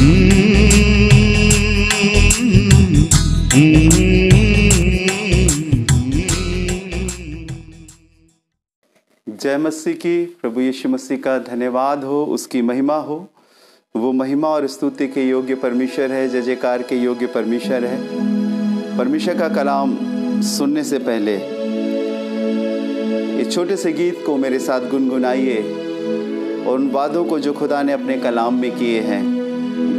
जय मसीह की। प्रभु यीशु मसीह का धन्यवाद हो, उसकी महिमा हो। वो महिमा और स्तुति के योग्य परमेश्वर है, जय जयकार के योग्य परमेश्वर है। परमेश्वर का कलाम सुनने से पहले इस छोटे से गीत को मेरे साथ गुनगुनाइए और उन वादों को जो खुदा ने अपने कलाम में किए हैं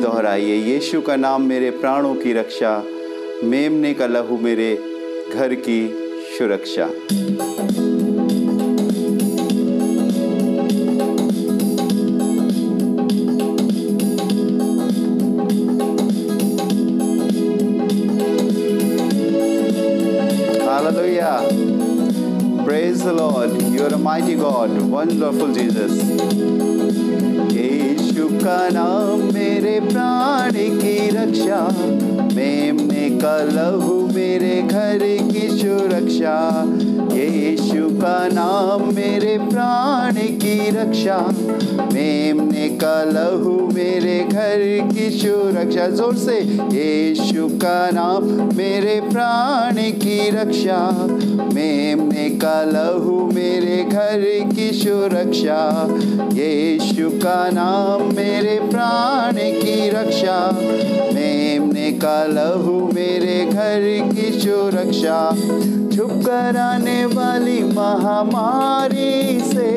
दोहराइए। यीशु का नाम मेरे प्राणों की रक्षा, मेमने का लहू मेरे घर की सुरक्षा। Praise the Lord. You are a mighty God, wonderful Jesus. यीशु का नाम मेरे प्राण की रक्षा, मेमने का लहू मेरे घर की सुरक्षा। यीशु का नाम मेरे प्राण की रक्षा, मेमने का लहू मेरे घर की सुरक्षा। जोर से, यीशु का नाम मेरे प्राण की रक्षा, मेमने का लहू मेरे घर की सुरक्षा। यीशु का नाम मेरे प्राण की रक्षा, मेमने का लहू मेरे घर की सुरक्षा। छुप कर आने वाली महामारी से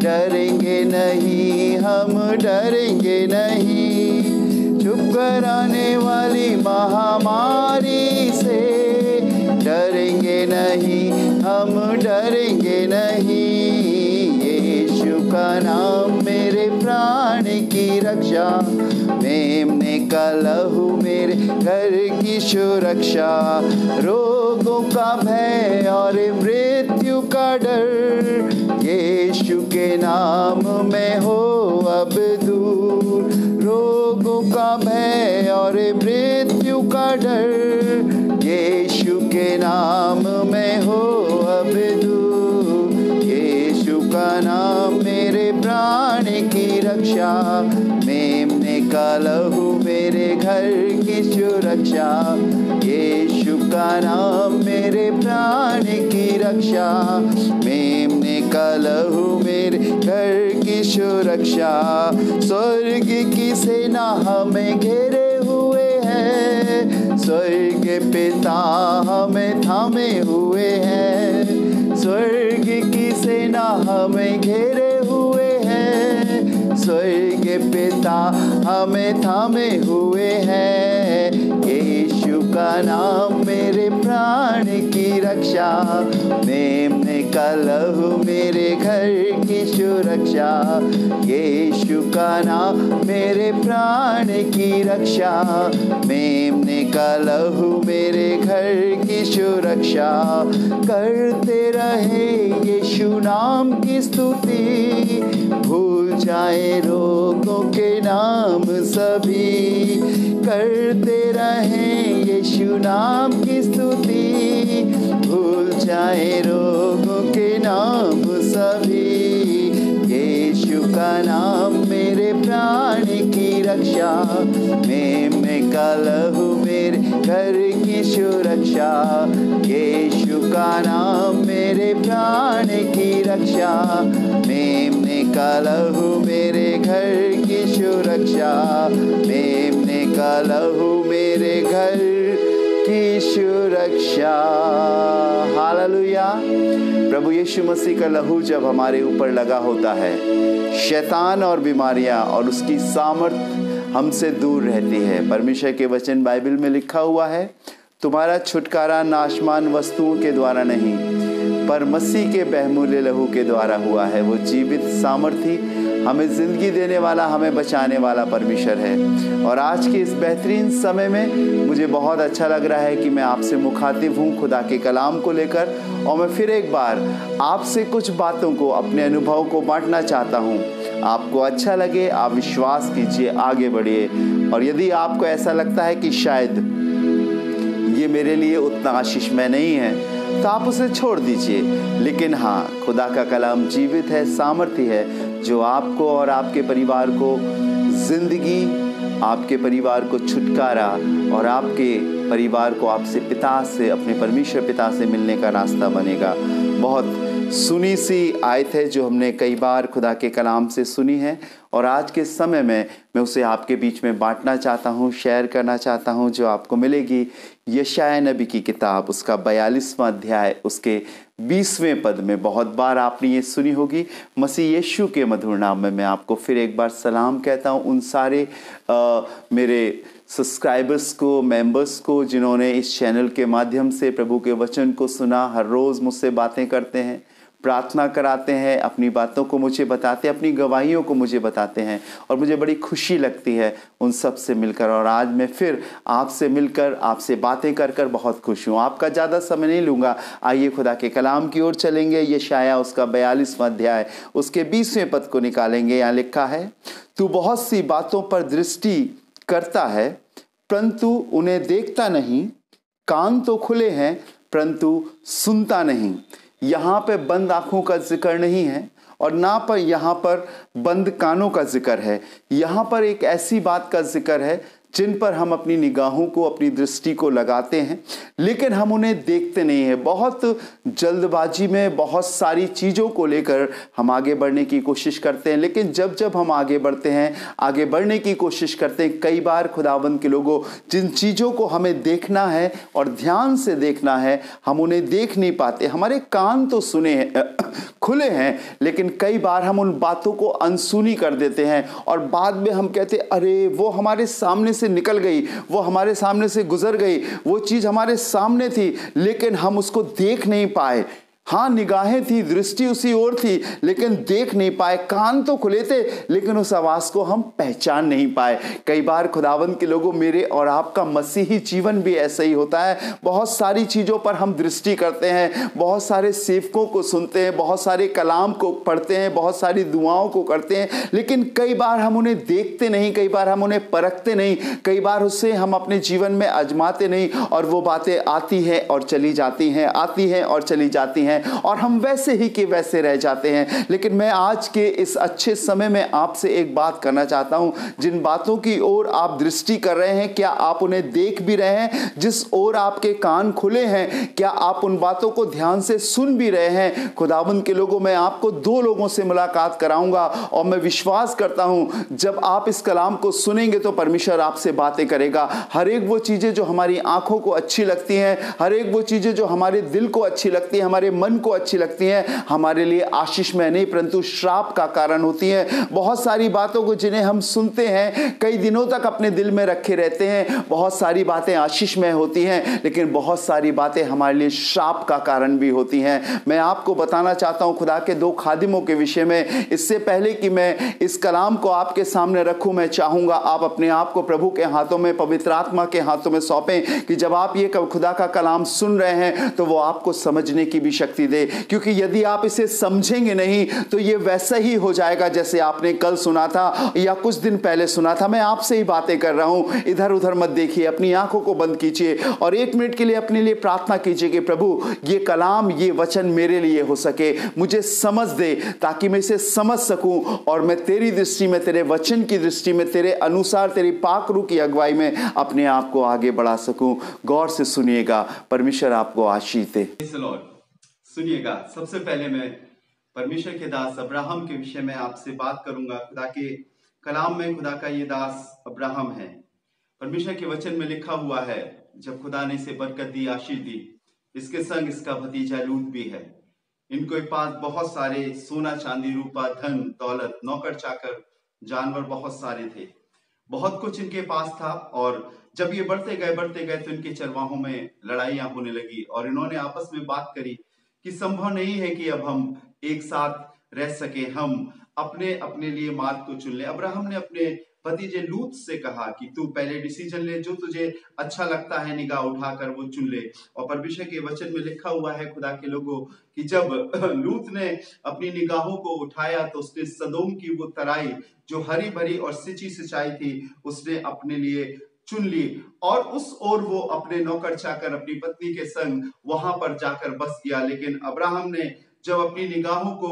डरेंगे नहीं, हम डरेंगे नहीं। छुप कर आने वाली महामारी से डरेंगे नहीं, हम डरेंगे नहीं। यीशु का नाम मेरे प्राण की रक्षा, मेमने का लहू मेरे घर की सुरक्षा। रोगों का भय और मृत्यु का डर, यीशु के नाम में हो अब दूर। रोगों का भय और मृत्यु का डर, यीशु के नाम में हो अब दूर। यीशु का नाम मेरे प्राण की रक्षा, मेमने का लहू मेरे घर की सुरक्षा। यीशु का नाम मेरे प्राण की रक्षा, मेमने का लहू मेरे घर की सुरक्षा। स्वर्ग की सेना हमें घेरे हुए है, स्वर्ग पिता हमें थामे हुए हैं। स्वर्ग की सेना हमें घेरे हुए हैं, स्वर्ग पिता हमें थामे हुए हैं। यीशु का नाम मेरे प्राण की रक्षा, मेमने का लहू मेरे घर की सुरक्षा। यीशु का नाम मेरे प्राण की रक्षा, मेमने का लहू मेरे घर की सुरक्षा। करते रहे यीशु नाम की स्तुति, भूल जाए रोगों के नाम सभी। करते रहे यीशु नाम की स्तुति, भूल जाए रोगों के नाम सभी। यीशु का नाम मेरे प्राण की रक्षा, मेमने का लहू मेरे घर की सुरक्षा। यीशु का नाम मेरे प्राण की रक्षा, मेमने का लहू मेरे घर की सुरक्षा। मेमने का लहू मेरे घर की सुरक्षा। हालेलुया। प्रभु यीशु मसीह का लहू जब हमारे ऊपर लगा होता है, शैतान और बीमारियां और उसकी सामर्थ हमसे दूर रहती है। परमेश्वर के वचन बाइबल में लिखा हुआ है, तुम्हारा छुटकारा नाशमान वस्तुओं के द्वारा नहीं, पर मसीह के बहुमूल्य लहू के द्वारा हुआ है। वो जीवित सामर्थी, हमें ज़िंदगी देने वाला, हमें बचाने वाला परमेश्वर है। और आज के इस बेहतरीन समय में मुझे बहुत अच्छा लग रहा है कि मैं आपसे मुखातिब हूँ खुदा के कलाम को लेकर, और मैं फिर एक बार आपसे कुछ बातों को, अपने अनुभव को बांटना चाहता हूँ। आपको अच्छा लगे, आप विश्वास कीजिए, आगे बढ़िए। और यदि आपको ऐसा लगता है कि शायद ये मेरे लिए उतना आशीषमय नहीं है, तो आप उसे छोड़ दीजिए। लेकिन हाँ, खुदा का कलाम जीवित है, सामर्थी है, जो आपको और आपके परिवार को जिंदगी आपके परिवार को छुटकारा और आपके परिवार को आपसे पिता से, अपने परमेश्वर पिता से मिलने का रास्ता बनेगा। बहुत सुनी सी आयत है जो हमने कई बार खुदा के कलाम से सुनी है, और आज के समय में मैं उसे आपके बीच में बांटना चाहता हूँ, शेयर करना चाहता हूँ, जो आपको मिलेगी यशायाह नबी की किताब, उसका 42वां अध्याय, उसके 20वें पद में। बहुत बार आपने ये सुनी होगी। मसीह यीशु के मधुर नाम में मैं आपको फिर एक बार सलाम कहता हूँ उन सारे मेरे सब्सक्राइबर्स को, मेंबर्स को, जिन्होंने इस चैनल के माध्यम से प्रभु के वचन को सुना, हर रोज़ मुझसे बातें करते हैं, प्रार्थना कराते हैं, अपनी बातों को मुझे बताते हैं, अपनी गवाहियों को मुझे बताते हैं, और मुझे बड़ी खुशी लगती है उन सब से मिलकर। और आज मैं फिर आपसे मिलकर, आपसे बातें कर कर बहुत खुश हूँ। आपका ज़्यादा समय नहीं लूँगा, आइए खुदा के कलाम की ओर चलेंगे। यशायाह उसका 42वां अध्याय, उसके 20वें पद को निकालेंगे। यहाँ लिखा है, तू बहुत सी बातों पर दृष्टि करता है परंतु उन्हें देखता नहीं, कान तो खुले हैं परंतु सुनता नहीं। यहाँ पे बंद आंखों का जिक्र नहीं है, और ना पर यहाँ पर बंद कानों का जिक्र है। यहाँ पर एक ऐसी बात का जिक्र है जिन पर हम अपनी निगाहों को, अपनी दृष्टि को लगाते हैं, लेकिन हम उन्हें देखते नहीं हैं। बहुत जल्दबाजी में बहुत सारी चीज़ों को लेकर हम आगे बढ़ने की कोशिश करते हैं, लेकिन जब जब हम आगे बढ़ते हैं, आगे बढ़ने की कोशिश करते हैं, कई बार खुदावंद के लोगों, जिन चीज़ों को हमें देखना है और ध्यान से देखना है, हम उन्हें देख नहीं पाते। हमारे कान तो खुले हैं, लेकिन कई बार हम उन बातों को अनसुनी कर देते हैं, और बाद में हम कहते, अरे वो हमारे सामने से निकल गई, वो हमारे सामने से गुजर गई, वो चीज हमारे सामने थी लेकिन हम उसको देख नहीं पाए। हाँ, निगाहें थी, दृष्टि उसी ओर थी, लेकिन देख नहीं पाए। कान तो खुले थे, लेकिन उस आवाज को हम पहचान नहीं पाए। कई बार खुदावंद के लोगों, मेरे और आपका मसीही जीवन भी ऐसा ही होता है। बहुत सारी चीजों पर हम दृष्टि करते हैं, बहुत सारे सेवकों को सुनते हैं, बहुत सारे कलाम को पढ़ते हैं, बहुत सारी दुआओं को करते हैं, लेकिन कई बार हम उन्हें देखते नहीं, कई बार हम उन्हें परखते नहीं, कई बार उससे हम अपने जीवन में आजमाते नहीं, और वो बातें आती हैं और चली जाती हैं, आती हैं और चली जाती हैं, और हम वैसे ही के वैसे रह जाते हैं। लेकिन मैं आज के इस अच्छे समय में आपसे एक बात करना चाहता हूं, जिन बातों की ओर आप दृष्टि कर रहे हैं, क्या आप उन्हें देख भी रहे हैं? जिस ओर आपके कान खुले हैं, क्या आप उन बातों को ध्यान से सुन भी रहे हैं? खुदावंद के लोगों, मैं आपको 2 लोगों से मुलाकात कराऊंगा, और मैं विश्वास करता हूं जब आप इस कलाम को सुनेंगे तो परमेश्वर आपसे बातें करेगा। हर एक वो चीजें जो हमारी आंखों को अच्छी लगती हैं, हर एक वो चीजें जो हमारे दिल को अच्छी लगती हैं, हमारे मन को अच्छी लगती हैं, हमारे लिए आशीषमय नहीं परंतु श्राप का कारण होती हैं। बहुत सारी बातों को जिन्हें हम सुनते हैं, कई दिनों तक अपने दिल में रखे रहते हैं। बहुत सारी बातें आशीषमय होती हैं, लेकिन बहुत सारी बातें हमारे लिए श्राप का कारण भी होती हैं। मैं आपको बताना चाहता हूं खुदा के 2 खादिमों के विषय में। इससे पहले कि मैं इस कलाम को आपके सामने रखूं, मैं चाहूंगा आप अपने आप को प्रभु के हाथों में, पवित्र आत्मा के हाथों में सौंपें, कि जब आप ये खुदा का कलाम सुन रहे हैं तो वो आपको समझने की भी शक्ति दे। क्योंकि यदि आप इसे समझेंगे नहीं तो ये वैसा ही हो जाएगा जैसे आपने कल सुना था या कुछ दिन पहले सुना था। मैं आपसे ही बातें कर रहा हूं, इधर उधर मत देखिए, अपनी आंखों को बंद कीजिए और 1 मिनट के लिए अपने लिए प्रार्थना कीजिए कि प्रभु ये कलाम, ये वचन मेरे लिए हो सके, मुझे समझ दे ताकि मैं इसे समझ सकूं और मैं तेरी दृष्टि में, तेरे वचन की दृष्टि में, तेरे अनुसार, तेरी पाक रूह की अगुवाई में अपने आप को आगे बढ़ा सकूं। गौर से सुनिएगा, परमेश्वर आपको आशीष दे। सुनिएगा, सबसे पहले मैं परमेश्वर के दास अब्राहम के विषय में आपसे बात करूंगा। खुदा के कलाम में खुदा का ये दास अब्राहम है। परमेश्वर के वचन में लिखा हुआ है, जब खुदा ने इसे बरकत दी, आशीष दी, इसके संग इसका भतीजा लूत भी है। इनको के पास बहुत सारे सोना, चांदी, रूपा, धन, दौलत, नौकर चाकर, जानवर बहुत सारे थे, बहुत कुछ इनके पास था। और जब ये बढ़ते गए तो इनके चरवाहों में लड़ाइयां होने लगी और इन्होंने आपस में बात करी कि संभव नहीं है कि अब हम एक साथ रह सके, हम अपने अपने लिए मार्ग को चुन ले। अब्राहम ने अपने भतीजे लूत से कहा कि तू पहले डिसीजन ले, जो तुझे अच्छा लगता है निगाह उठाकर वो चुन ले। और परमेश्वर के वचन में लिखा हुआ है खुदा के लोगों कि जब लूत ने अपनी निगाहों को उठाया तो उसने सदोम की वो तराई जो हरी भरी और सिंची सिंचाई थी उसने अपने लिए चुन ली और उस ओर वो अपने नौकर चाकर, अपनी पत्नी के संग वहां पर जाकर बस गया। लेकिन अब्राहम ने जब अपनी निगाहों को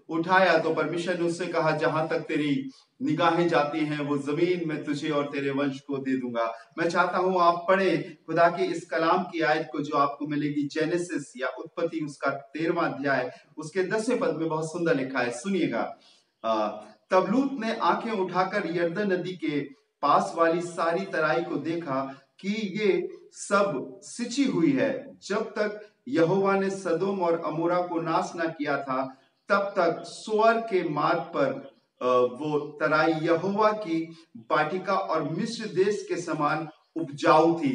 उठाया तो परमेश्वर ने उससे कहा, जहां तक तेरी निगाहें जाती हैं वो जमीन में तुझे और तेरे वंश को दे दूंगा। मैं चाहता हूं आप पढ़े खुदा के इस कलाम की आयत को जो आपको मिलेगी जेनेसिस या उत्पत्ति उसका 13वां अध्याय उसके 10वें पद में बहुत सुंदर लिखा है, सुनिएगा। तब लूत ने आंखें उठाकर यरदन नदी के पास वाली सारी तराई को देखा कि ये सब सिंची हुई है। जब तक यहोवा ने सदोम और अमोरा को नाश न किया था तब तक सोअर के मार्ग पर वो तराई यहोवा की वाटिका और मिस्र देश के समान उपजाऊ थी।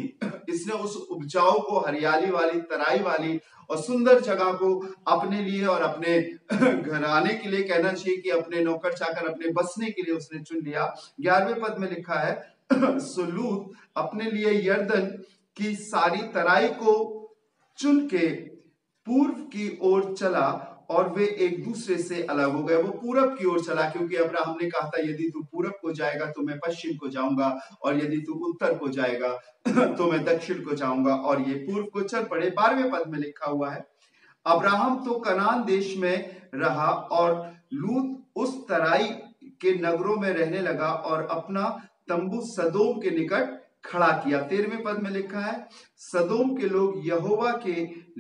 इसने उस उपजाऊ को, हरियाली वाली, तराई वाली और सुंदर जगह को अपने लिए और अपने घराने के लिए, कहना चाहिए कि अपने नौकर चाकर, अपने बसने के लिए उसने चुन लिया। 11वें पद में लिखा है, सो लूत अपने लिए यरदन की सारी तराई को चुन के पूर्व की ओर चला और वे एक दूसरे से अलग हो गए। वो पूरब की ओर चला क्योंकि अब्राहम ने कहा था, यदि तू पूरब को जाएगा तो मैं पश्चिम को जाऊंगा, और यदि तू उत्तर को जाएगा तो मैं दक्षिण को जाऊंगा, और ये पूर्व को चल पड़े। 12वें पद में लिखा हुआ है, अब्राहम तो कनान देश में रहा और लूत उस तराई के नगरों में रहने लगा और अपना तंबू सदोम के निकट खड़ा किया। 13वें पद में लिखा है, सदोम के लोग यहोवा के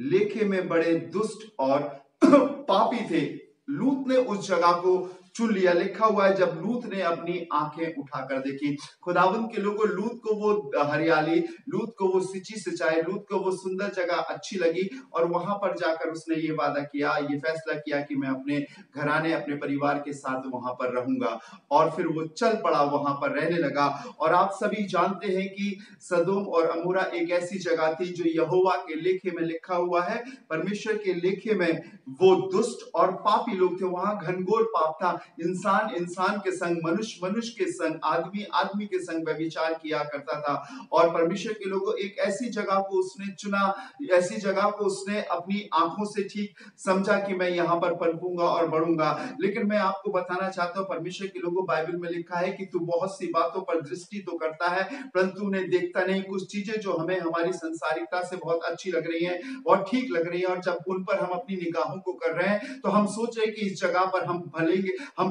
लेखे में बड़े दुष्ट और पापी थे। लूत ने उस जगह को चुन लिया। लिखा हुआ है, जब लूत ने अपनी आंखें उठाकर देखी। खुदावंद के लोगों, लूत को वो हरियाली, लूत को वो सिंची सिंचाई, लूत को वो सुंदर जगह अच्छी लगी और वहां पर जाकर उसने ये वादा किया, ये फैसला किया कि मैं अपने घराने, अपने परिवार के साथ वहां पर रहूंगा। और फिर वो चल पड़ा, वहां पर रहने लगा। और आप सभी जानते हैं कि सदोम और अमोरा एक ऐसी जगह थी जो यहोवा के लेखे में लिखा हुआ है। परमेश्वर के लेखे में वो दुष्ट और पापी लोग थे। वहां घनघोर पाप था। इंसान इंसान के संग, मनुष्य मनुष्य के संग, आदमी आदमी के संग व्यभिचार किया करता था। और परमेश्वर के लोगों, एक ऐसी जगह को उसने चुना, ऐसी जगह को उसने अपनी आंखों से ठीक समझा कि मैं यहाँ पर पनपूंगा और बढ़ूंगा। लेकिन मैं आपको बताना चाहता हूँ, परमेश्वर के लोगों, बाइबल में लिखा है कि तू बहुत सी बातों पर दृष्टि तो करता है परंतु उन्हें देखता नहीं। कुछ चीजें जो हमें हमारी संसारिकता से बहुत अच्छी लग रही है और ठीक लग रही है, और जब उन पर हम अपनी निगाहों को कर रहे हैं तो हम सोच रहे हैं कि इस जगह पर हम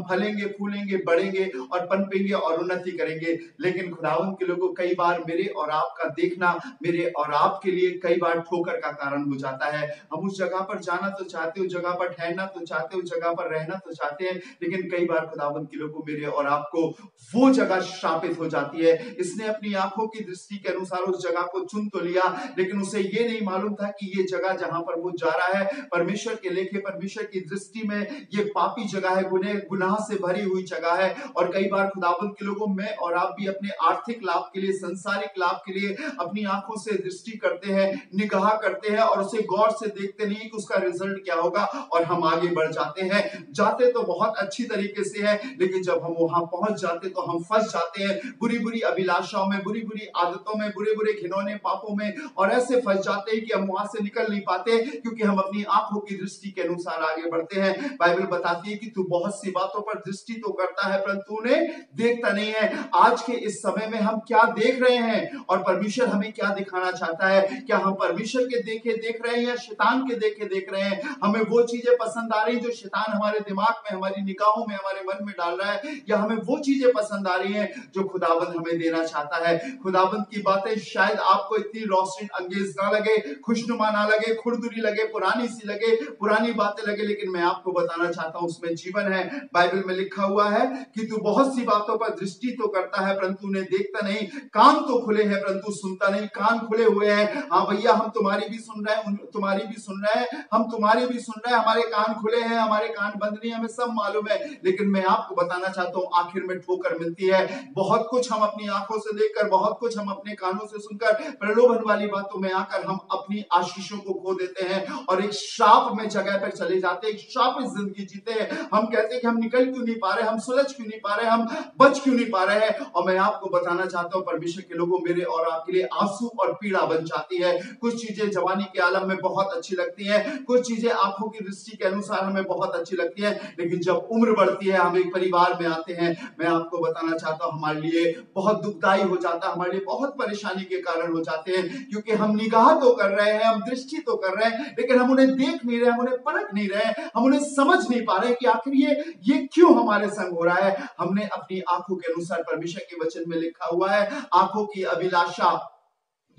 फलेंगे, फूलेंगे, बढ़ेंगे और पनपेंगे और उन्नति करेंगे। लेकिन खुदावंद के लोगों, कई बार मेरे और आपका देखना मेरे और आपके लिए कई बार ठोकर का कारण हो जाता है। हम उस जगह पर जाना तो चाहते हो, जगह पर ठहरना तो चाहते हो, जगह पर रहना तो चाहते हैं, लेकिन कई बार खुदावंद के लोगों, मेरे और आपको वो जगह शापित हो जाती है। इसने अपनी आंखों की दृष्टि के अनुसार उस जगह को चुन तो लिया, लेकिन उसे ये नहीं मालूम था कि ये जगह जहां पर वो जा रहा है परमेश्वर के लेखे, परमेश्वर की दृष्टि में ये पापी जगह है, गुनाह से भरी हुई जगह है। और कई बार खुदावंद के लोगों, मैं और आप भी अपने आर्थिक लाभ के लिए, संसारिक लाभ के लिए अपनी आंखों से दृष्टि करते हैं, निगाह करते हैं और उसे गौर से देखते नहीं कि उसका रिजल्ट क्या होगा, और हम आगे बढ़ जाते हैं। जाते तो बहुत अच्छी तरीके से है, लेकिन जब हम वहां पहुंच जाते तो हम फंस जाते हैं बुरी बुरी अभिलाषाओं में, बुरी बुरी आदतों में, बुरे बुरे घिनौने पापों में, और ऐसे फंस जाते हैं कि हम वहां से निकल नहीं पाते क्योंकि हम अपनी आंखों की दृष्टि के अनुसार आगे बढ़ते हैं। बाइबल बताती है कि तू बहुत सी बातों पर दृष्टि तो करता है परंतु उन्हें देखता नहीं है। आज के इस समय में हम क्या देख रहे हैं और परमेश्वर हमें क्या दिखाना चाहता है? क्या हम परमेश्वर के देखे देख रहे हैं या शैतान के देखे देख रहे हैं? हमें वो चीजें पसंद आ रही जो शैतान हमारे दिमाग में, हमारी निगाहों में, हमारे मन में डाल रहा है, या हमें वो चीजें पसंद आ रही हैं जो खुदाबंद हमें देना चाहता है? खुदाबंद की बातें शायद आपको इतनी रोशनी अंगेज ना लगे, खुशनुमा ना लगे, खुरदुरी लगे, पुरानी सी लगे, पुरानी बातें लगे, लेकिन मैं आपको बताना चाहता हूं उसमें जीवन है। बाइबल में लिखा हुआ है कि तू बहुत सी बातों पर दृष्टि तो करता है परंतु उन्हें देखता नहीं, कान तो खुले हैं परंतु सुनता नहीं। कान खुले हुए हैं, हाँ भैया, हम तुम्हारी भी सुन रहे हैं, तुम्हारी भी सुन रहे हैं, हम तुम्हारी भी सुन रहे हैं, हमारे कान खुले हैं, हमारे कान बंद नहीं, हमें सब मालूम है। लेकिन मैं आपको बताना चाहता हूँ आखिर में ठोकर मिलती है। बहुत कुछ हम अपनी आंखों से देखकर, बहुत कुछ हम अपने कानों से सुनकर, प्रलोभन वाली बातों में आकर हम अपनी आशीषों को खो देते हैं और एक श्राप में जगह पर चले जाते हैं, एक श्रापित जिंदगी जीते हैं। हम कहते हैं कि हम हम निकल क्यों नहीं पा रहे, हम सुलझ क्यों नहीं पा रहे, हम बच क्यों नहीं पा रहे हैं। और मैं आपको बताना चाहता हूँ परमेश्वर के लोगों, मेरे और आपके लिए आंसू और पीड़ा बन जाती है। कुछ चीजें जवानी के आलम में बहुत अच्छी लगती हैं, कुछ चीजें आंखों की दृष्टि के अनुसार हमें बहुत अच्छी लगती है, लेकिन जब उम्र बढ़ती है, हम एक परिवार में आते हैं, मैं आपको बताना चाहता हूँ हमारे लिए बहुत दुखदाई हो जाता है, हमारे लिए बहुत परेशानी के कारण हो जाते हैं, क्योंकि हम निगाह तो कर रहे हैं, हम दृष्टि तो कर रहे हैं, लेकिन हम उन्हें देख नहीं रहे, हम उन्हें परख नहीं रहे, हम उन्हें समझ नहीं पा रहे कि आखिर ये क्यों हमारे संग हो रहा है। हमने अपनी आंखों के अनुसार, परमेश्वर के वचन में लिखा हुआ है, आंखों की अभिलाषा,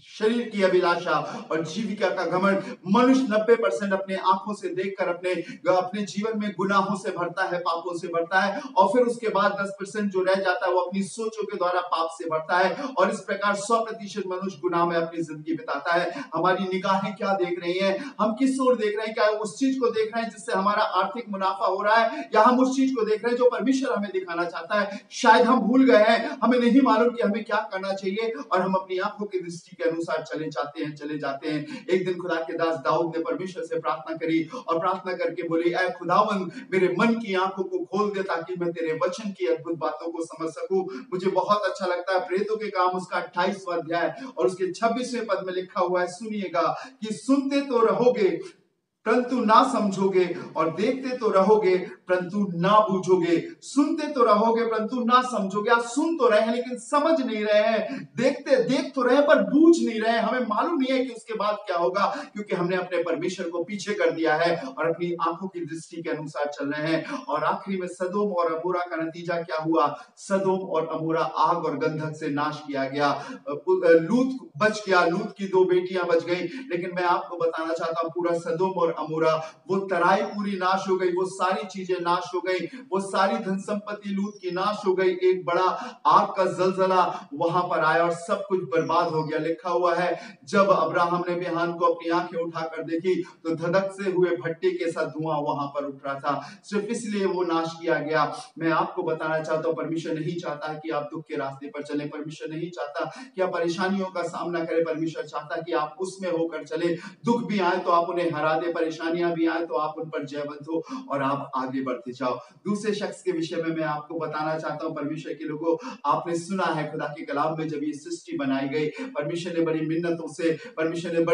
शरीर की अभिलाषा और जीविका का घमंड। मनुष्य 90% अपने आंखों से देखकर अपने जीवन में गुनाहों से भरता है, पापों से भरता है, और फिर उसके बाद 10% जो रह जाता है वो अपनी सोचों के द्वारा पाप से भरता है, और इस प्रकार 100% मनुष्य गुनाह में अपनी जिंदगी बिताता है। हमारी निगाहें क्या देख रही हैं, हम किस ओर देख रहे हैं? क्या उस चीज को देख रहे हैं जिससे हमारा आर्थिक मुनाफा हो रहा है, या हम उस चीज को देख रहे हैं जो परमेश्वर हमें दिखाना चाहता है? शायद हम भूल गए हैं, हमें नहीं मालूम कि हमें क्या करना चाहिए, और हम अपनी आंखों की दृष्टि के अनुसार चले जाते हैं। एक दिन खुदा के दास दाऊद ने परमेश्वर से प्रार्थना करी, और प्रार्थना करके बोले, ऐ खुदावंद, मेरे मन की आंखों को खोल दे ताकि मैं तेरे वचन की अद्भुत बातों को समझ सकूं। मुझे बहुत अच्छा लगता है प्रेरितों के काम उसका 28वां अध्याय और उसके 26वें पद में लिखा हुआ है, सुनिएगा, कि सुनते तो रहोगे परंतु ना समझोगे, और देखते तो रहोगे परंतु ना बूझोगे। सुनते तो रहोगे परंतु ना समझोगे। आप सुन तो रहे हैं लेकिन समझ नहीं रहे हैं, देख तो रहे हैं पर बूझ नहीं रहे हैं। हमें मालूम नहीं है कि उसके बाद क्या होगा, क्योंकि हमने अपने परमेश्वर को पीछे कर दिया है और अपनी आंखों की दृष्टि के अनुसार चल रहे हैं। और आखिरी में सदोम और अमोरा का नतीजा क्या हुआ? सदोम और अमोरा आग और गंधक से नाश किया गया। लूत बच गया, लूत की 2 बेटियां बच गई, लेकिन मैं आपको बताना चाहता हूं पूरा सदोम और अमोरा, वो तराई पूरी नाश हो गई, वो सारी चीजें नाश हो गई, वो सारी धन संपत्ति लूत की नाश हो गई। एक बड़ा आग का जलजला वहां पर आया और सब कुछ बर्बाद हो गया। लिखा हुआ है, जब अब्राहम ने बिहान को अपनी आंखें उठाकर देखी तो धधक से हुए भट्टे के साथ धुआं वहां पर उठ रहा था। सिर्फ इसलिए वो नाश किया गया। मैं आपको बताना चाहता हूं, परमेश्वर नहीं चाहता कि आप दुख के रास्ते पर चले, परमेश्वर नहीं चाहता कि आप परेशानियों का सामना करें, परमेश्वर चाहता कि आप उसमें होकर चले। दुख भी आए तो आप उन्हें हरा दे, परेशानियां भी आए तो आप उन पर जयवंत हो और आप आगे बढ़ते जाओ। दूसरे शख्स के विषय में मैं आपको बताना चाहता हूं, परमेश्वर के लोगों, आपने सुना है खुदा के कलाम में जब ये सृष्टि बनाई गई, परमेश्वर ने बड़ी मिन्नतों से, परमेश्वर ने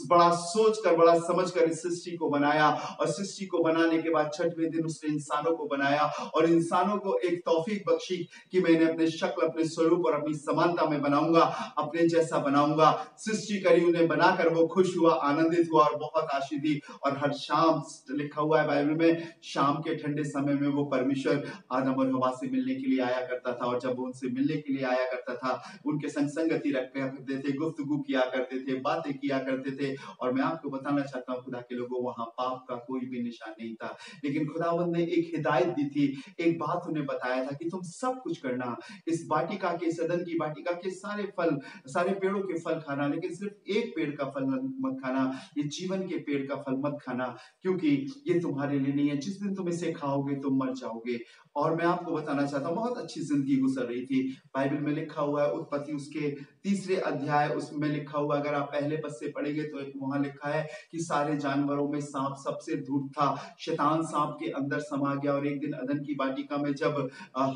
बड़ा सोच कर, बड़ा समझ कर इस सृष्टि को बनाया, और सृष्टि को बनाने के बाद 6वें दिन उसने इंसानों को बनाया और इंसानों को एक तौफीक बख्शी कि मैंने अपने शक्ल, अपने स्वरूप और अपनी समानता में बनाऊंगा, अपने जैसा बनाऊंगा। सृष्टि करी, उन्हें बनाकर वो खुश हुआ, आनंदित हुआ और बहुत आशीष दी। और हर शाम, लिखा हुआ है बाइबल में, शाम के ठंडे समय में वो परमेश्वर आदम और हवा से मिलने के लिए आया करता था, और जब वो उनसे मिलने के लिए आया करता था, उनके संग संगति रखा करते थे, गुफ्तगू किया करते थे, बातें किया करते थे। और मैं आपको बताना चाहता हूँ खुदा के लोगों, वहां पाप का कोई भी निशान नहीं था, लेकिन खुदावंद ने एक हिदायत दी थी, एक बात उन्हें बताया था कि तुम सब कुछ करना, इस वाटिका के, सदन की वाटिका के सारे फल, सारे पेड़ों के फल खाना, लेकिन सिर्फ एक पेड़ का फल मत खाना, ये जीवन के पेड़ का फल मत खाना, क्योंकि ये तुम्हारे लिए नहीं है, जिस दिन तुम इसे खाओगे तुम मर जाओगे। और मैं आपको बताना चाहता हूँ, बहुत अच्छी जिंदगी गुजर रही थी। बाइबल में लिखा हुआ है, उत्पत्ति उसके 3रे अध्याय, उसमें लिखा हुआ, अगर आप पहले पद से पढ़ेंगे तो वहां लिखा है कि सारे जानवरों में सांप सबसे धूर्त था, शैतान सांप के अंदर समा गया। और एक दिन अदन की वाटिका में जब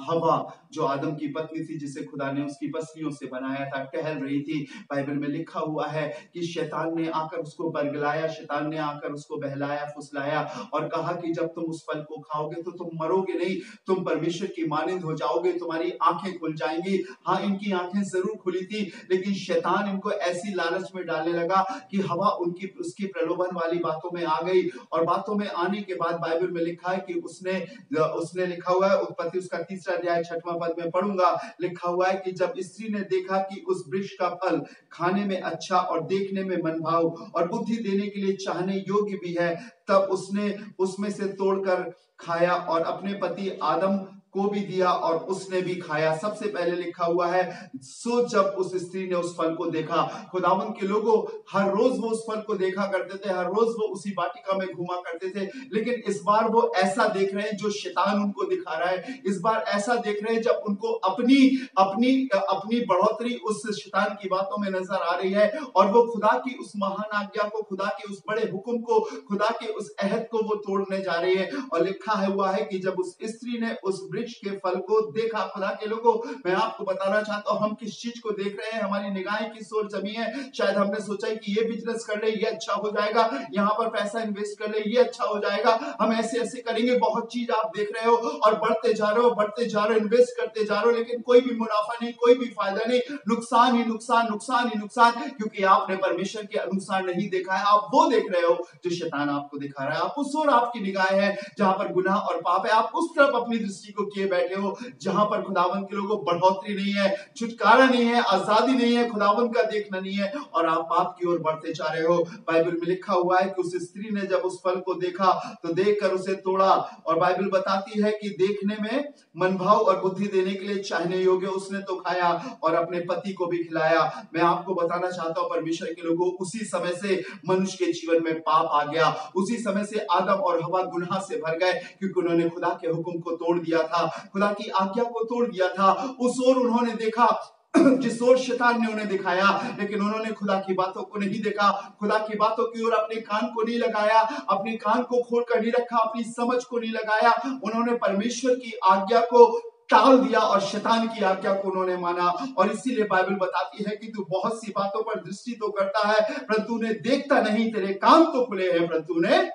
हवा, जो आदम की पत्नी थी, जिसे खुदा ने उसकी पसलियों से बनाया था, टहल रही थी, बाइबल में लिखा हुआ है कि शैतान ने आकर उसको बरगलाया, शैतान ने आकर उसको बहलाया, फुसलाया और कहा कि जब तुम उस फल को खाओगे तो तुम मरोगे नहीं, तुम परमेश्वर की मानिंद हो जाओगे, तुम्हारी आंखें खुल जाएंगी। हाँ, इनकी आंखें जरूर खुली थी, लेकिन शैतान इनको ऐसी लालच में डालने लगा कि हवा उसकी प्रलोभन वाली बातों में आ गई। और बातों में आने के बाद बाइबल में लिखा है कि उसने लिखा हुआ है, उत्पत्ति उसका 3रा अध्याय 6वां पद में पढ़ूंगा, लिखा हुआ है कि जब स्त्री ने देखा कि उस वृक्ष का फल खाने में अच्छा और देखने में मनभाव और बुद्धि देने के लिए चाहने योग्य भी है, तब उसने उसमें से तोड़कर खाया और अपने पति आदम को भी दिया और उसने भी खाया। सबसे पहले लिखा हुआ है, सो जब उस स्त्री ने उस फल को देखा। खुदावन के लोगों हर रोज वो उस फल को देखा करते थे, हर रोज वो उसी वाटिका में घूमा करते थे, लेकिन इस बार वो ऐसा देख रहे हैं जो शैतान उनको दिखा रहा है। इस बार ऐसा देख रहे हैं जब उनको अपनी अपनी अपनी बढ़ोतरी उस शैतान की बातों में नजर आ रही है, और वो खुदा की उस महान आज्ञा को, खुदा के उस बड़े हुक्म को, खुदा के उस अहद को वो तोड़ने जा रही है। और लिखा हुआ है कि जब उस स्त्री ने उस वृक्ष के फल को देखा। खुदा के लोगों, मैं आपको बताना चाहता हूं, हम किस चीज को देख रहे हैं, हमारी निगाहें किस ओर जमी है। शायद हमने सोचा है कि ये बिजनेस कर ले, ये अच्छा हो जाएगा, यहाँ पर पैसा इन्वेस्ट कर ले, ये अच्छा हो जाएगा, हम ऐसे ऐसे करेंगे। बहुत चीज आप देख रहे हो और बढ़ते जा रहे हो, बढ़ते जा रहे हो, इन्वेस्ट करते जा रहे हो, लेकिन कोई भी मुनाफा नहीं, कोई भी फायदा नहीं, नुकसान ही नुकसान, नुकसान ही नुकसान, क्योंकि आपने परमेश्वर के अनुसार नहीं देखा है। आप वो देख रहे हो जो शैतान आपको दिखा रहा है। आप उस ओर आपकी निगाहें है जहां पर गुनाह और पाप है। आप उस तरफ अपनी दृष्टि को किए बैठे हो जहां पर खुदावन के लोगों बढ़ोतरी नहीं है, छुटकारा नहीं है, आजादी नहीं है, खुदावन का देखना नहीं है, और आप पाप की ओर बढ़ते जा रहे हो। बाइबल में लिखा हुआ है कि उस स्त्री ने जब उस फल को देखा तो देखकर उसे तोड़ा, और बाइबल बताती है कि देखने में मनभाव और बुद्धि देने के लिए चाहने योग्य उसने तो खाया और अपने पति को भी खिलाया। मैं आपको बताना चाहता हूं परमेश्वर के लोगों, उसी समय से मनुष्य के जीवन में पाप आ गया, उसी समय से आदम और हवा गुनाह से भर गए, क्योंकि उन्होंने खुदा के हुक्म को तोड़ दिया था, खुदा की आज्ञा को तोड़ दिया था। उस ओर उन्होंने देखा जिस ओर शैतान ने उन्हें दिखाया, लेकिन उन्होंने खुदा की बातों को नहीं देखा, खुदा की बातों की ओर अपने कान को नहीं लगाया, अपने कान को खोलकर नहीं रखा, अपनी समझ को नहीं लगाया। उन्होंने परमेश्वर की आज्ञा को टाल दिया और शैतान की आज्ञा को उन्होंने माना। और इसीलिए बाइबल बताती है कि तू बहुत सी बातों पर दृष्टि तो करता है परंतु उन्हें देखता नहीं, तेरे कान तो खुले हैं परंतु उन्हें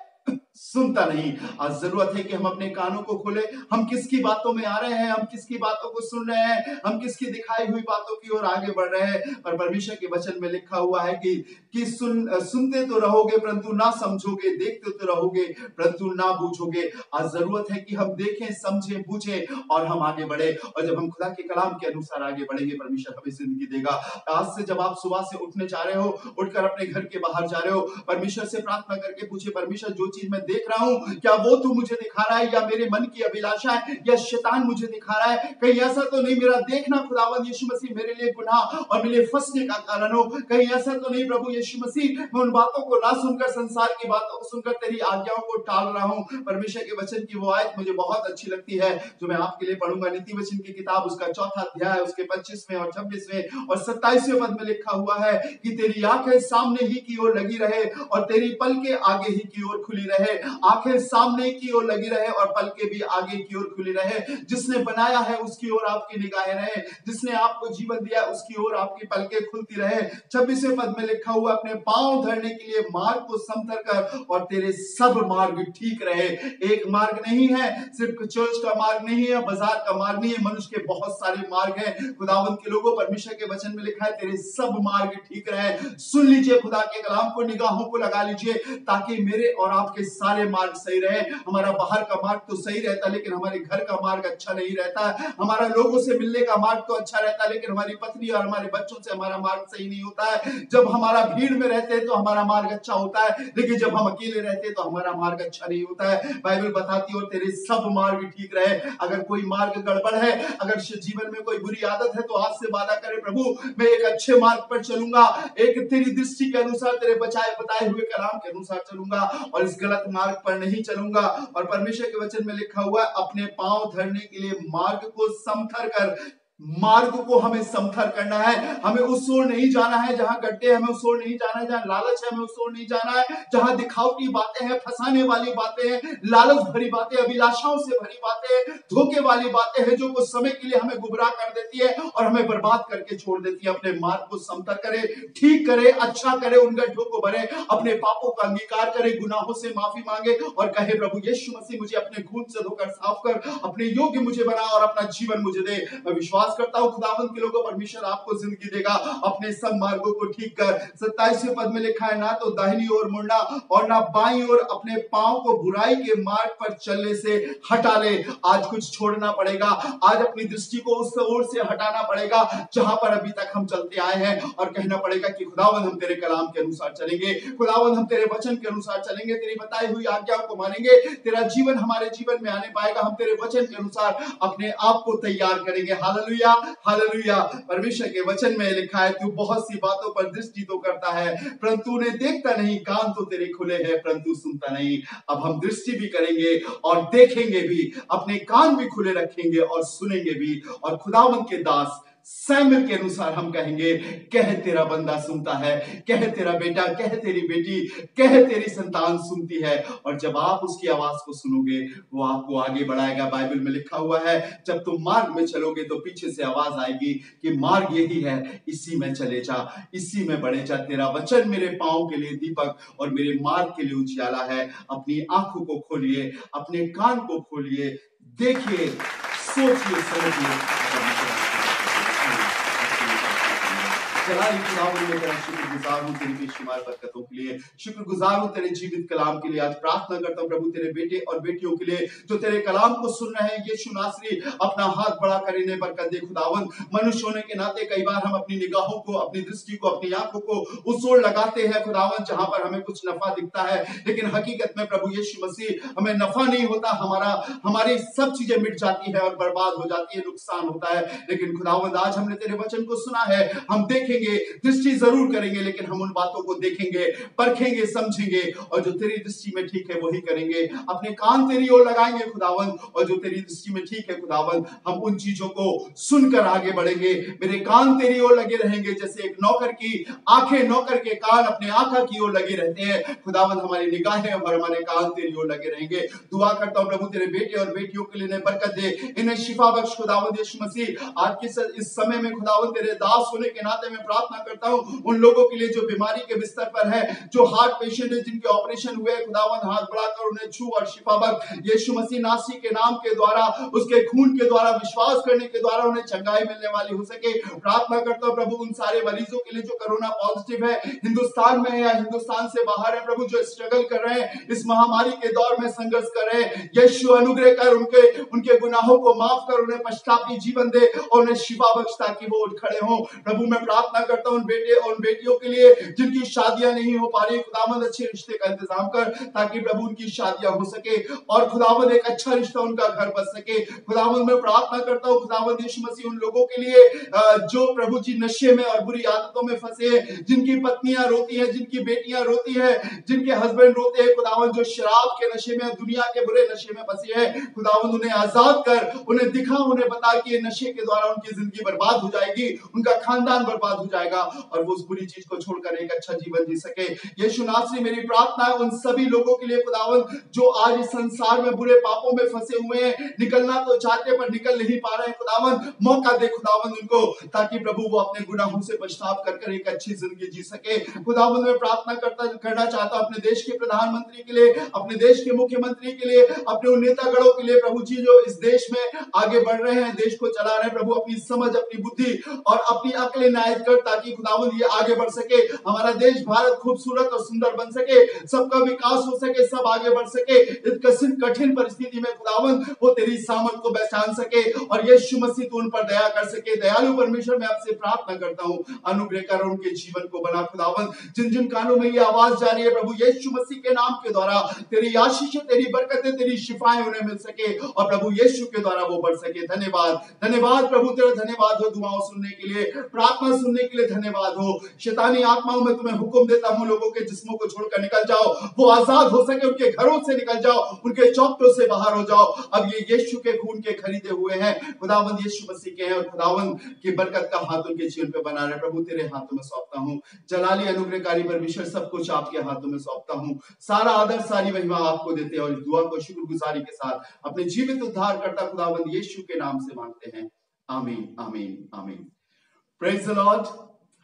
सुनता नहीं। आज जरूरत है कि हम अपने कानों को खोले। हम किसकी बातों में आ रहे हैं, हम किसकी बातों को सुन रहे हैं, हम किसकी दिखाई हुई बातों की ओर आगे बढ़ रहे हैं। पर परमेश्वर के वचन में लिखा हुआ है कि सुनते तो रहोगे परंतु ना समझोगे, देखते तो रहोगे परंतु ना बूझोगे। आज जरूरत है कि हम देखें, समझें, बूझें और हम आगे बढ़े। और जब हम खुदा के कलाम के अनुसार आगे बढ़ेंगे, परमेश्वर हमें जिंदगी देगा। आज से जब आप सुबह से उठने जा रहे हो, उठकर अपने घर के बाहर जा रहे हो, परमेश्वर से प्रार्थना करके पूछे, परमेश्वर जो चीज मैं देख रहा हूं क्या वो तू मुझे दिखा रहा है, या मेरे मन की अभिलाषा है, या शैतान मुझे दिखा रहा है। कहीं ऐसा तो नहीं मेरा देखना खुदावंद यीशु मसीह मेरे लिए गुनाह और मेरे लिए फंसने का कारण हो। कहीं ऐसा तो नहीं प्रभु यीशु मसीह मैं उन बातों को ना सुनकर, संसार की बातों को सुनकर तेरी आज्ञाओं को टाल रहा हूं। परमेश्वर के वचन की वो आयत मुझे बहुत अच्छी लगती है जो मैं आपके लिए पढ़ूंगा। नीति वचन की किताब उसका 4वां अध्याय उसके 25वें और 26वें और 27वें पद में लिखा हुआ है कि तेरी आंखें सामने ही की ओर लगी रहे और तेरी पलकें आगे ही की ओर खुली रहे। आंखें सामने की ओर लगी रहे और पलकें भी आगे की ओर खुली रहे। जिसने बनाया है उसकी ओर आपकी निगाहें रहे, जिसने आपको जीवन दिया उसकी ओर आपकी पलकें खुलती रहे। 26वें पद में लिखा हुआ अपने पांव धरने के लिए मार्ग को समतल कर और तेरे सब मार्ग ठीक रहे। एक मार्ग नहीं है, सिर्फ चर्च का मार्ग नहीं है, बाजार का मार्ग नहीं है, मनुष्य के बहुत सारे मार्ग हैं। खुदावंत के लोगों, परमेश्वर के वचन में लिखा है तेरे सब मार्ग ठीक रहे। सुन लीजिए खुदा के कलाम को, निगाहों को लगा लीजिए ताकि मेरे और आपके सारे मार्ग सही रहे। हमारा बाहर का मार्ग तो सही रहता है लेकिन हमारे घर का मार्ग अच्छा नहीं रहता। हमारा लोगों से मिलने का मार्ग तो अच्छा रहता है लेकिन हमारी पत्नी और हमारे बच्चों से हमारा मार्ग सही नहीं होता है। जब हमारा भीड़ में रहते हैं तो हमारा मार्ग अच्छा होता है, लेकिन जब हम अकेले रहते हैं तो हमारा मार्ग अच्छा नहीं होता है। बाइबल बताती है और तेरे सब मार्ग ठीक रहे। अगर कोई मार्ग गड़बड़ है, अगर जीवन में कोई बुरी आदत है तो आज से वादा करे प्रभु मैं एक अच्छे मार्ग पर चलूंगा, एक तेरी दृष्टि के अनुसार, तेरे बताए हुए कलाम के अनुसार चलूंगा और इस गलत मार्ग पर नहीं चलूंगा। और परमेश्वर के वचन में लिखा हुआ है अपने पांव धरने के लिए मार्ग को समथर कर। मार्ग को हमें समथर करना है। हमें उस ओर नहीं जाना है जहां गड्ढे, हमें उस ओर नहीं जाना है जहां लालच है, हमें उस ओर नहीं जाना है जहां दिखावटी बातें हैं, फंसाने वाली बातें हैं, लालच भरी बातें, अभिलाषाओं से भरी बातें, धोखे वाली बातें हैं जो कुछ समय के लिए हमें गुमराह कर देती है और हमें बर्बाद करके छोड़ देती है। अपने मार्ग को समथर करे, ठीक करे, अच्छा करे, उन गड्ढों को भरे, अपने पापों का अंगीकार करे, गुनाहों से माफी मांगे और कहे प्रभु यीशु मसीह मुझे अपने खून से धोकर साफ कर, अपने योग्य मुझे बना और अपना जीवन मुझे दे। मैं विश्वास विश्वास करता हूँ खुदावंद के लोगों, परमेश्वर आपको जिंदगी देगा। अपने सब मार्गों को ठीक कर। 27वें पद में लिखा है, ना तो दाहिनी ओर मुड़ना और ना बाईं ओर, अपने पांव को बुराई के मार्ग पर चलने से हटा ले। आज कुछ छोड़ना पड़ेगा, आज अपनी दृष्टि को उस ओर से हटाना पड़ेगा जहां पर अभी तक हम चलते आए हैं, और कहना पड़ेगा कि खुदावंद हम तेरे कलाम के अनुसार चलेंगे, खुदावंद हम तेरे वचन के अनुसार चलेंगे, तेरी बताई हुई आज्ञाओं को मानेंगे। तेरा जीवन हमारे जीवन में आने पाएगा, हम तेरे वचन के अनुसार अपने आप को तैयार करेंगे। Hallelujah, hallelujah. परमेश्वर के वचन में लिखा है, तू बहुत सी बातों पर दृष्टि तो करता है परंतु उन्हें देखता नहीं, कान तो तेरे खुले हैं परंतु सुनता नहीं। अब हम दृष्टि भी करेंगे और देखेंगे भी, अपने कान भी खुले रखेंगे और सुनेंगे भी, और खुदावंद के दास सैमुएल के अनुसार हम कहेंगे, कह तेरा बंदा सुनता है, कह तेरा बेटा, कह तेरी बेटी, कह तेरी संतान सुनती है। और जब आप उसकी आवाज को सुनोगे वो आपको आगे बढ़ाएगा। बाइबल में लिखा हुआ है, जब तुम मार्ग में चलोगे तो पीछे से आवाज आएगी कि मार्ग यही है, इसी में चले जा, इसी में बढ़े जा। तेरा वचन मेरे पांव के लिए दीपक और मेरे मार्ग के लिए उजियाला है। अपनी आंखों को खोलिए, अपने कान को खोलिए, देखिए, सोचिए, समझिए। शुक्रगुजार हूँ तेरी बेशुमार बरकतों के लिए, शुक्रगुजार हूँ तेरे जीवित कलाम के लिए। आज प्रार्थना करता हूँ प्रभु तेरे बेटे और बेटियों के लिए जो तेरे कलाम को सुन रहे हैं। यीशु नासरी अपना हाथ बढ़ा कर इन्हें बरकत दे। खुदावंद, मनुष्य होने के नाते कई बार हम अपनी निगाहों को, अपनी दृष्टि को, अपनी आंखों को उस ओर लगाते हैं खुदावंद जहां पर हमें कुछ नफा दिखता है, लेकिन हकीकत में प्रभु यीशु मसीह हमें नफा नहीं होता, हमारी सब चीजें मिट जाती है और बर्बाद हो जाती है, नुकसान होता है। लेकिन खुदावंद, आज हमने तेरे वचन को सुना है, हम देखेंगे, दृष्टि जरूर करेंगे, लेकिन हम उन बातों को देखेंगे, परखेंगे, समझेंगे, और जो तेरी दृष्टि में ठीक है वही करेंगे। अपने कान तेरी ओर लगाएंगे खुदावंद, और जो तेरी दृष्टि में ठीक है खुदावंद, हम उन चीजों को सुनकर आगे बढ़ेंगे। मेरे कान तेरी ओर लगे रहेंगे, जैसे एक नौकर की आंखें, नौकर के कान अपने आका की ओर लगे रहते हैं। खुदावंद, हमारी निगाहें और हमारे कान तेरी ओर लगे रहेंगे। दुआ करता हूं प्रभु तेरे बेटे और बेटियों के लिए इन्हें बरकत दे, इन्हें शिफा बख्श खुदावंद यीशु मसीह। आज के इस समय में खुदावंद तेरे दास होने के नाते मैं प्रार्थना करता हूं उन लोगों के लिए जो बीमारी के बिस्तर पर है, जो हार्ट पेशेंट है, जिनके ऑपरेशन हुए, खुदावंद हाथ बढ़ाकर उन्हें छू और शिफा बख्श। यीशु मसीह नासरी के नाम के द्वारा, उसके खून के द्वारा, विश्वास करने के द्वारा उन्हें चंगाई मिलने वाली हो सके। प्रार्थना करता हूं प्रभु उन सारे मरीजों के लिए जो कोरोना पॉजिटिव है, हिंदुस्तान में है या हिंदुस्तान से बाहर है, प्रभु जो स्ट्रगल कर रहे हैं, इस महामारी के दौर में संघर्ष कर रहे हैं। यीशु अनुग्रह कर, उनके गुनाहों को माफ कर, उन्हें पश्चातापी जीवन दे और उन्हें शिफा बख्श ताकि वो उठ खड़े हों। प्रभु मैं प्रार्थना करता हूं उन बेटे और बेटियों के लिए जिनकी शादियां नहीं हो पा रही, खुदावंद अच्छे रिश्ते का इंतजाम कर ताकि प्रभु उनकी शादियां हो सके और खुदावंद एक अच्छा रिश्ता उनका घर बस सके। खुदावंद मैं प्रार्थना करता हूं खुदावंद यीशु मसीह उन लोगों के लिए जो प्रभु जी नशे में और बुरी आदतों में फंसे हैं, जिनकी पत्नियां रोती हैं, जिनकी बेटियां रोती हैं, जिनके हस्बैंड रोते हैं, खुदावंद जो शराब के नशे में, दुनिया के बुरे नशे में फंसे हैं, खुदावंद उन्हें आजाद कर, उन्हें दिखा, उन्हें बता कि ये नशे के द्वारा उनकी जिंदगी बर्बाद हो जाएगी, उनका खानदान बर्बाद हो जाएगा और वो उस बुरी चीज को छोड़कर एक अच्छा जीवन जी सके। यीशु नासरी मेरी प्रार्थना है उन सभी लोगों के लिए खुदावंद जो आज इस संसार में बुरे पापों में फंसे हुए हैं, निकलना तो चाहते पर निकल नहीं पा रहे हैं। खुदावंद मौका दे खुदावंद उनको, ताकि प्रभु वो अपने गुनाहों से पश्चाताप कर एक अच्छी जिंदगी जी सके। खुदावंद मैं प्रार्थना करना चाहता हूं अपने देश के प्रधानमंत्री के लिए, अपने देश के मुख्यमंत्री के लिए, अपने उन नेतागणों के लिए प्रभु जी जो इस देश में आगे बढ़ रहे हैं, देश को चला रहे हैं। प्रभु अपनी समझ, अपनी बुद्धि और अपनी अक्ल इनायत कर ताकि खुदावंद ये आगे बढ़ सके, हमारा देश भारत खूबसूरत और सुंदर बन सके, सबका विकास हो सके, सब आगे बढ़ सके। इस कठिन परिस्थिति में खुदावंद वो तेरी सामर्थ को पहचान सके और यीशु मसीह तू उन पर दया कर सके। दयालु परमेश्वर मैं आपसे प्रार्थना करता हूं, अनुग्रह कर उनके जीवन को बना खुदावंद। जिन जिन कानों में ये आवाज जा रही है प्रभु यीशु मसीह के नाम के द्वारा तेरी आशीषें, तेरी बरकतें, तेरी शिफाएं उन्हें मिल सके और प्रभु यीशु के द्वारा वो बढ़ सके। धन्यवाद, धन्यवाद प्रभु, तेरा धन्यवाद हो दुआओं सुनने के लिए, प्रार्थना सुनने के लिए धन्यवाद हो। शैतानी आत्माओं में तुम्हें हुक्म देता हूं, लोगों के जिस्मों को छोड़कर निकल जाओ, वो आजाद हो सके, उनके घरों से निकल जाओ, उनके चौखटों से बाहर हो जाओ। अब ये यीशु के खून के खरीदे हुए हैं, खुदावंद यीशु मसीह के हैं और खुदावंद की बरकत का हाथ उनके जीवन पे बना रहे। प्रभु तेरे हाथों में सौंपता हूं, जलाली अनुग्रहकारी परमेश्वर सब कुछ आपके हाथों में सौंपता हूं। सारा आदर, सारी महिमा आपको देते हैं और इस दुआ को शुक्रगुजारी के साथ अपने जीवित उद्धारकर्ता खुदावंद यीशु के नाम से मांगते हैं। आमीन, आमीन, आमीन। Praise the Lord,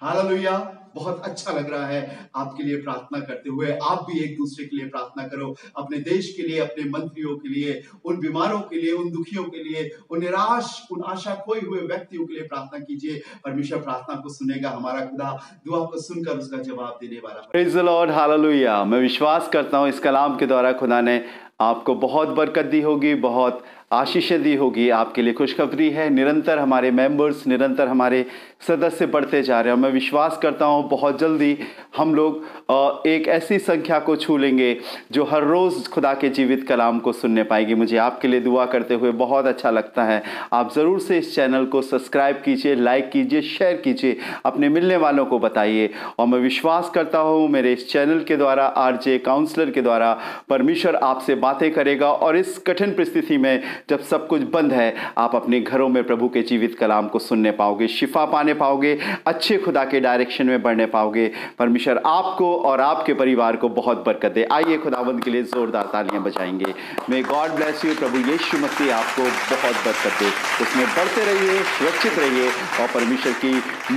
hallelujah. बहुत अच्छा लग रहा है आपके लिए प्रार्थना करते हुए। आप भी एक दूसरे के लिए प्रार्थना करो, अपने देश के लिए, अपने मंत्रियों के लिए, उन बीमारों के लिए, उन दुखियों के लिए, उन निराश, उन आशा खोए हुए व्यक्तियों के लिए प्रार्थना कीजिए। परमेश्वर प्रार्थना को सुनेगा। हमारा खुदा दुआ को सुनकर उसका जवाब देने वाला है। Praise the Lord, hallelujah. मैं विश्वास करता हूँ इस कलाम के द्वारा खुदा ने आपको बहुत बरकत दी होगी, बहुत आशीषें दी होगी। आपके लिए खुशखबरी है, निरंतर हमारे मेंबर्स, निरंतर हमारे सदस्य बढ़ते जा रहे हैं। मैं विश्वास करता हूँ बहुत जल्दी हम लोग एक ऐसी संख्या को छू लेंगे जो हर रोज़ खुदा के जीवित कलाम को सुनने पाएगी। मुझे आपके लिए दुआ करते हुए बहुत अच्छा लगता है। आप ज़रूर से इस चैनल को सब्सक्राइब कीजिए, लाइक कीजिए, शेयर कीजिए, अपने मिलने वालों को बताइए। और मैं विश्वास करता हूँ मेरे इस चैनल के द्वारा, आरजे काउंसलर के द्वारा परमेश्वर आपसे बातें करेगा। और इस कठिन परिस्थिति में जब सब कुछ बंद है, आप अपने घरों में प्रभु के जीवित कलाम को सुनने पाओगे, शिफा पाने पाओगे, अच्छे खुदा के डायरेक्शन में बढ़ने पाओगे। परमेश्वर आपको और आपके परिवार को बहुत बरकत दे। आइए खुदावंद के लिए जोरदार तालियां बजाएंगे। May God bless you. प्रभु यीशु मसीह आपको बहुत बरकत दे। उसमें बढ़ते रहिए, सुरक्षित रहिए और परमेश्वर की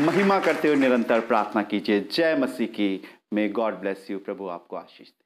महिमा करते हुए निरंतर प्रार्थना कीजिए। जय मसीह की। May God bless you. प्रभु आपको आशीष दे।